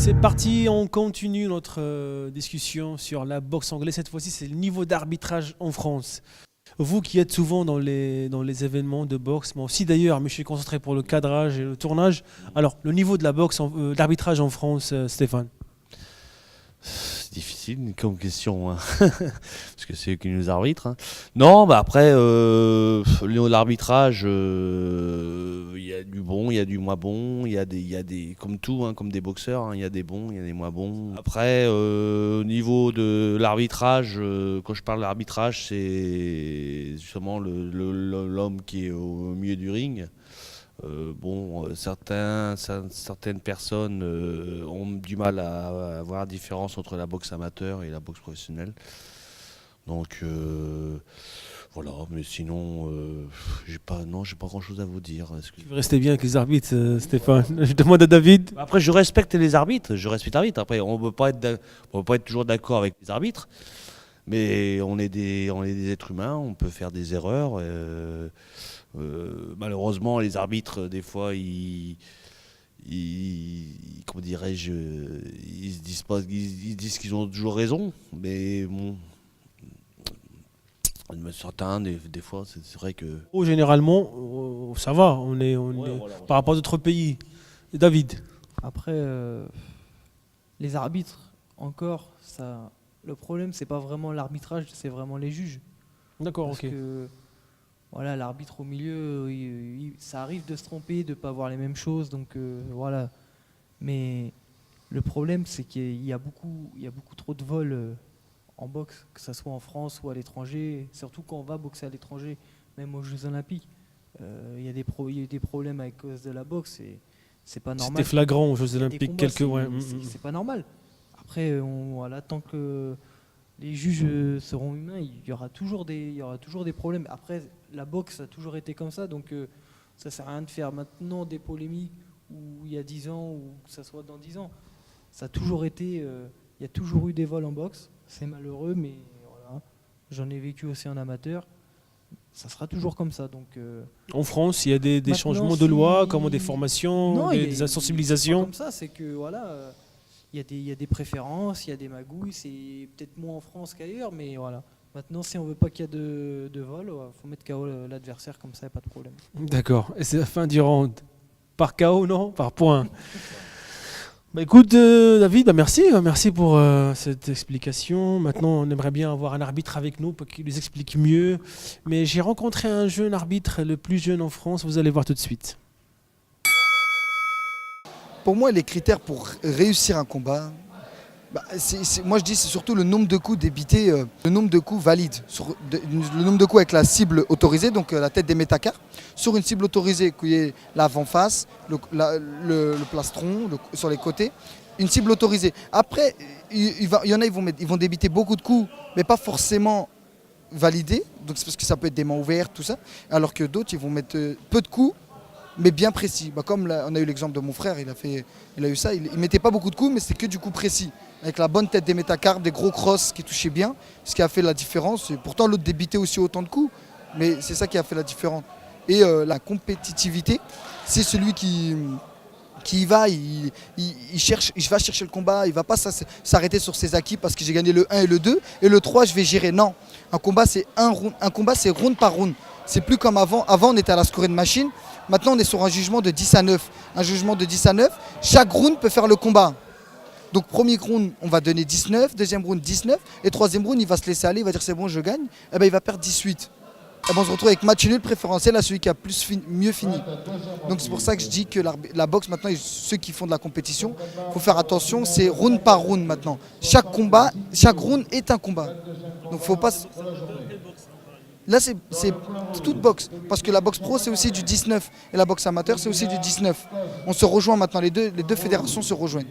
C'est parti, on continue notre discussion sur la boxe anglaise. Cette fois-ci, c'est le niveau d'arbitrage en France. Vous qui êtes souvent dans les événements de boxe, moi aussi d'ailleurs, mais je suis concentré pour le cadrage et le tournage. Alors, le niveau de la boxe, d'arbitrage en France, Stéphane? C'est difficile comme question, hein. Parce que c'est eux qui nous arbitrent, hein. Non, bah après, l'arbitrage, il y a du bon, il y a du moins bon, il y a des comme tout, hein, comme des boxeurs, hein, il y a des bons, il y a des moins bons. Après, au niveau de l'arbitrage, quand je parle d'arbitrage, c'est justement l'homme qui est au milieu du ring. Certaines personnes ont du mal à voir la différence entre la boxe amateur et la boxe professionnelle. Donc voilà, mais sinon, j'ai pas grand-chose à vous dire. Tu veux rester bien avec les arbitres, Stéphane? Je demande à David. Après, je respecte les arbitres, je respecte les arbitres. Après, on ne peut pas être toujours d'accord avec les arbitres, mais on est des êtres humains, on peut faire des erreurs. Malheureusement, les arbitres, des fois, comment dirais-je, ils se disent pas, ils disent qu'ils ont toujours raison, mais bon, certains, des fois, c'est vrai que. Généralement, ça va, Voilà. par rapport à d'autres pays. David. Après, les arbitres, encore, ça, le problème, c'est pas vraiment l'arbitrage, c'est vraiment les juges. D'accord, Parce ok. que voilà, l'arbitre au milieu, ça arrive de se tromper, de ne pas voir les mêmes choses, donc voilà. Mais le problème, c'est qu'il y a beaucoup trop de vols en boxe, que ce soit en France ou à l'étranger, surtout quand on va boxer à l'étranger, même aux Jeux Olympiques. Il y a des problèmes avec cause de la boxe, et c'est pas normal. C'était flagrant aux Jeux Il y a des Olympiques, combats, ouais. c'est pas normal. Après, voilà, tant que les juges seront humains, il y aura toujours des problèmes. Après, la boxe a toujours été comme ça, donc ça sert à rien de faire maintenant des polémiques où il y a 10 ans ou que ça soit dans 10 ans. Ça a toujours été, il y a toujours eu des vols en boxe. C'est malheureux, mais voilà. J'en ai vécu aussi en amateur. Ça sera toujours comme ça. Donc, En France, il y a des maintenant, changements de loi, comment des formations, non, des c'est sensibilisations. pas comme ça, c'est que voilà, il y a des préférences, il y a des magouilles. C'est peut-être moins en France qu'ailleurs, mais voilà. Maintenant, si on veut pas qu'il y ait de vol, il faut mettre KO l'adversaire, comme ça, il n'y a pas de problème. D'accord. Et c'est la fin du round. Par KO, non? Par point. Bah écoute, David, merci pour cette explication. Maintenant, on aimerait bien avoir un arbitre avec nous pour qu'il nous explique mieux. Mais j'ai rencontré un jeune arbitre, le plus jeune en France, vous allez voir tout de suite. Pour moi, les critères pour réussir un combat, moi je dis c'est surtout le nombre de coups débités, le nombre de coups valides, le nombre de coups avec la cible autorisée, donc la tête des métacars, sur une cible autorisée qui est l'avant-face, le plastron, sur les côtés, une cible autorisée. Après, il y en a, ils vont débiter beaucoup de coups, mais pas forcément validés, donc c'est parce que ça peut être des mains ouvertes, tout ça, alors que d'autres, ils vont mettre peu de coups, mais bien précis. Comme là, on a eu l'exemple de mon frère, il a eu ça, il ne mettait pas beaucoup de coups, mais c'était que du coup précis. Avec la bonne tête des métacarpes, des gros crosses qui touchaient bien, ce qui a fait la différence. Et pourtant, l'autre débitait aussi autant de coups, mais c'est ça qui a fait la différence. Et la compétitivité, c'est celui qui y va, il va chercher le combat, il ne va pas s'arrêter sur ses acquis parce que j'ai gagné le 1 et le 2, et le 3, je vais gérer. Non, un combat, c'est round par round. C'est plus comme avant. Avant, on était à la scoring machine. Maintenant, on est sur un jugement de 10 à 9. Un jugement de 10 à 9, chaque round peut faire le combat. Donc, premier round, on va donner 19, deuxième round, 19, et troisième round, il va se laisser aller, il va dire c'est bon, je gagne. Et ben, il va perdre 18. Et ben, on se retrouve avec match nul préférentiel à celui qui a mieux fini. Donc, c'est pour ça que je dis que la boxe, maintenant, ceux qui font de la compétition, il faut faire attention, c'est round par round maintenant. Chaque round est un combat. Donc, faut pas. Là, c'est toute boxe. Parce que la boxe pro, c'est aussi du 19. Et la boxe amateur, c'est aussi du 19. On se rejoint maintenant. Les deux fédérations se rejoignent.